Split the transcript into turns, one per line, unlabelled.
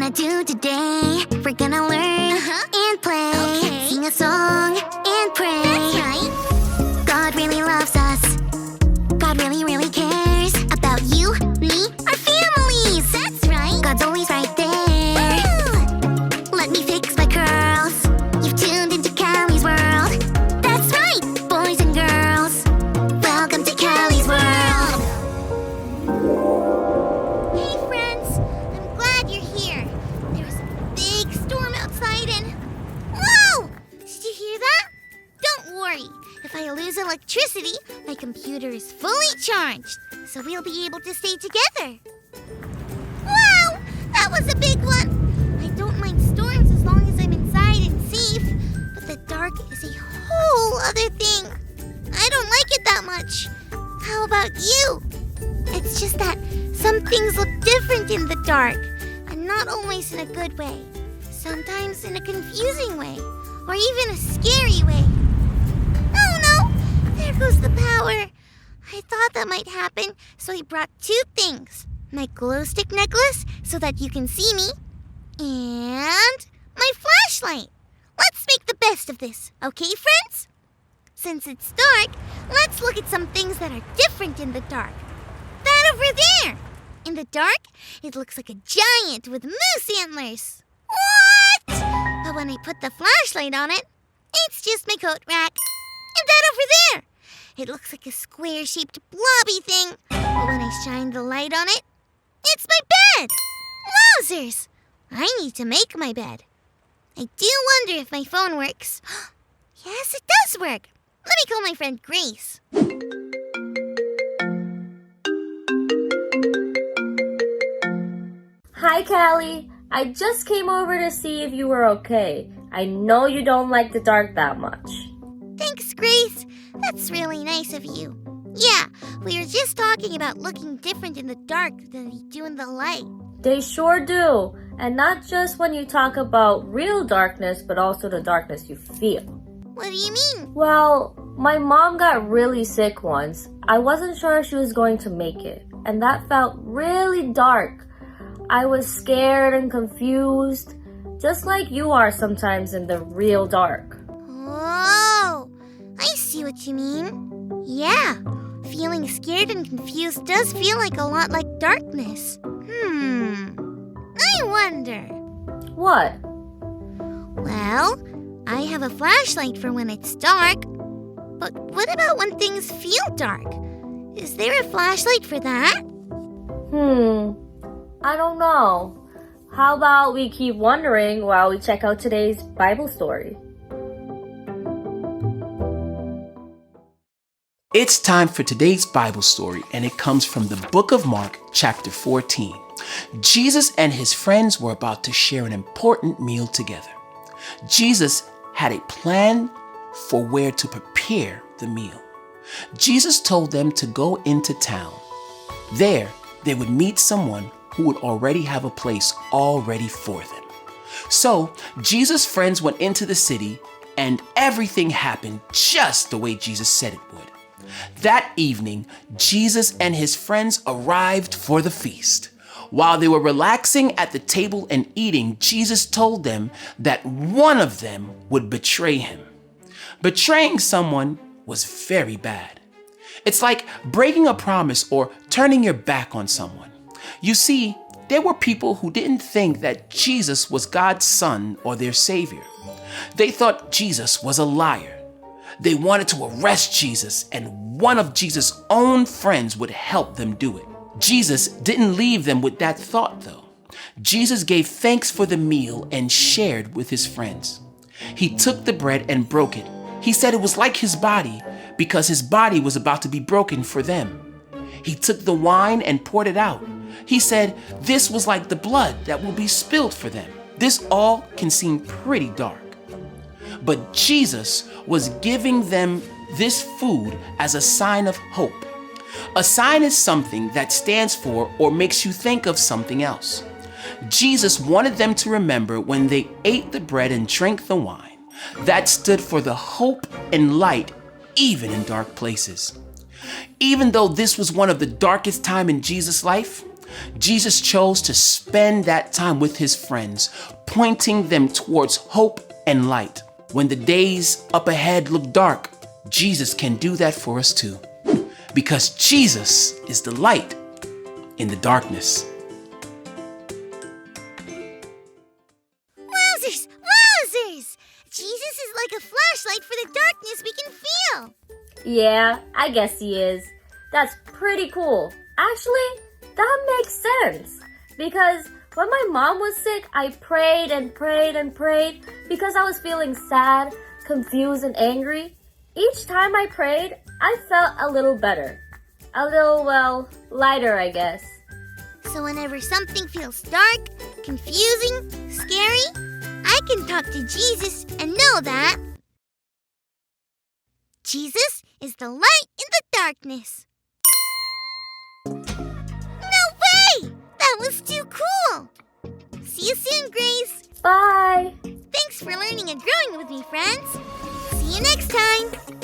gonna do today? We're gonna learn and play, sing a song and pray. That's right. God really loves us. God really, really cares about you, me, our families. That's right. God's always right there. Ooh. Let me fix my curls. You've tuned into Callie's world. That's right, boys and girls. Welcome to Callie's world. Hey friends, I'm glad you're here. There's a big storm outside and... Whoa! Did you hear that? Don't worry. If I lose electricity, my computer is fully charged, so we'll be able to stay together. Wow! That was a big one! I don't mind storms as long as I'm inside and safe, but the dark is a whole other thing. I don't like it that much. How about you? It's just that some things look different in the dark, and not always in a good way. Sometimes in a confusing way, or even a scary way. Oh no! There goes the power. I thought that might happen, so I brought two things. My glow stick necklace, so that you can see me, and my flashlight. Let's make the best of this, okay, friends? Since it's dark, let's look at some things that are different in the dark. That over there! In the dark, it looks like a giant with moose antlers. What? But when I put the flashlight on it, it's just my coat rack. And that over there! It looks like a square-shaped blobby thing. But when I shine the light on it, it's my bed! Wowzers! I need to make my bed. I do wonder if my phone works. Yes, it does work. Let me call my friend Grace.
Hi, Callie. I just came over to see if you were okay. I know you don't like the dark that much.
Thanks, Grace. That's really nice of you. Yeah, we were just talking about looking different in the dark than we do in the light.
They sure do. And not just when you talk about real darkness, but also the darkness you feel.
What do you mean?
Well, my mom got really sick once. I wasn't sure if she was going to make it, and that felt really dark. I was scared and confused, just like you are sometimes in the real dark.
Oh, I see what you mean. Yeah, feeling scared and confused does feel like a lot like darkness. I wonder.
What?
Well, I have a flashlight for when it's dark. But what about when things feel dark? Is there a flashlight for that?
I don't know. How about we keep wondering while we check out today's Bible story?
It's time for today's Bible story, and it comes from the book of Mark, chapter 14. Jesus and his friends were about to share an important meal together. Jesus had a plan for where to prepare the meal. Jesus told them to go into town. There, they would meet someone who would already have a place all ready for them. So, Jesus' friends went into the city, and everything happened just the way Jesus said it would. That evening, Jesus and his friends arrived for the feast. While they were relaxing at the table and eating, Jesus told them that one of them would betray him. Betraying someone was very bad. It's like breaking a promise or turning your back on someone. You see, there were people who didn't think that Jesus was God's son or their savior. They thought Jesus was a liar. They wanted to arrest Jesus, and one of Jesus' own friends would help them do it. Jesus didn't leave them with that thought, though. Jesus gave thanks for the meal and shared with his friends. He took the bread and broke it. He said it was like his body because his body was about to be broken for them. He took the wine and poured it out. He said this was like the blood that will be spilled for them. This all can seem pretty dark. But Jesus was giving them this food as a sign of hope. A sign is something that stands for or makes you think of something else. Jesus wanted them to remember when they ate the bread and drank the wine. That stood for the hope and light even in dark places. Even though this was one of the darkest times in Jesus' life, Jesus chose to spend that time with his friends, pointing them towards hope and light. When the days up ahead look dark, Jesus can do that for us too. Because Jesus is the light in the darkness.
Wowzers! Wowzers! Jesus is like a flashlight for the darkness we can feel.
Yeah, I guess he is. That's pretty cool. Actually, that makes sense. Because when my mom was sick, I prayed and prayed and prayed because I was feeling sad, confused, and angry. Each time I prayed, I felt a little better. A little, well, lighter, I guess.
So whenever something feels dark, confusing, scary, I can talk to Jesus and know that Jesus is the light in the darkness. No way! That was too cool! See you soon, Grace.
Bye!
Thanks for learning and growing with me, friends. See you next time.